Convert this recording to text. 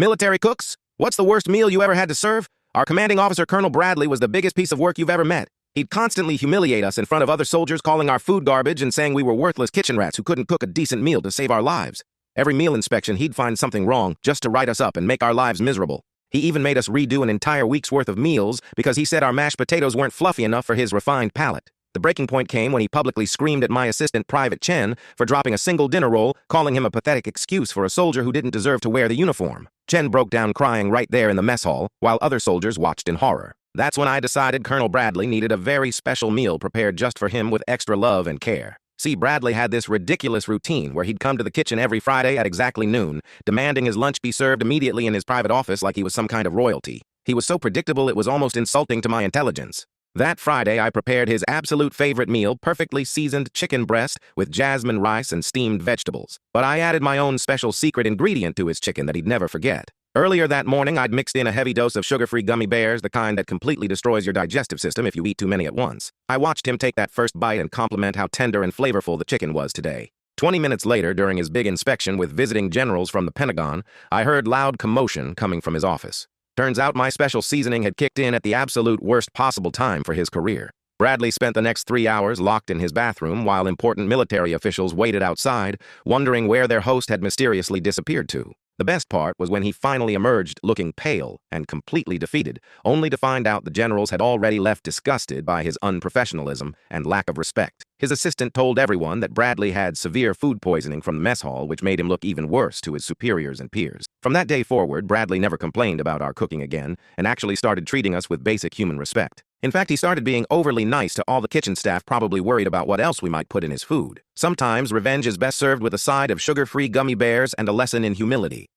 Military cooks? What's the worst meal you ever had to serve? Our commanding officer, Colonel Bradley, was the biggest piece of work you've ever met. He'd constantly humiliate us in front of other soldiers, calling our food garbage and saying we were worthless kitchen rats who couldn't cook a decent meal to save our lives. Every meal inspection, he'd find something wrong just to write us up and make our lives miserable. He even made us redo an entire week's worth of meals because he said our mashed potatoes weren't fluffy enough for his refined palate. The breaking point came when he publicly screamed at my assistant, Private Chen, for dropping a single dinner roll, calling him a pathetic excuse for a soldier who didn't deserve to wear the uniform. Chen broke down crying right there in the mess hall, while other soldiers watched in horror. That's when I decided Colonel Bradley needed a very special meal prepared just for him with extra love and care. See, Bradley had this ridiculous routine where he'd come to the kitchen every Friday at exactly noon, demanding his lunch be served immediately in his private office like he was some kind of royalty. He was so predictable it was almost insulting to my intelligence. That Friday, I prepared his absolute favorite meal, perfectly seasoned chicken breast with jasmine rice and steamed vegetables. But I added my own special secret ingredient to his chicken that he'd never forget. Earlier that morning, I'd mixed in a heavy dose of sugar-free gummy bears, the kind that completely destroys your digestive system if you eat too many at once. I watched him take that first bite and compliment how tender and flavorful the chicken was today. 20 minutes later, during his big inspection with visiting generals from the Pentagon, I heard loud commotion coming from his office. Turns out my special seasoning had kicked in at the absolute worst possible time for his career. Bradley spent the next 3 hours locked in his bathroom while important military officials waited outside, wondering where their host had mysteriously disappeared to. The best part was when he finally emerged looking pale and completely defeated, only to find out the generals had already left disgusted by his unprofessionalism and lack of respect. His assistant told everyone that Bradley had severe food poisoning from the mess hall, which made him look even worse to his superiors and peers. From that day forward, Bradley never complained about our cooking again and actually started treating us with basic human respect. In fact, he started being overly nice to all the kitchen staff, probably worried about what else we might put in his food. Sometimes revenge is best served with a side of sugar-free gummy bears and a lesson in humility.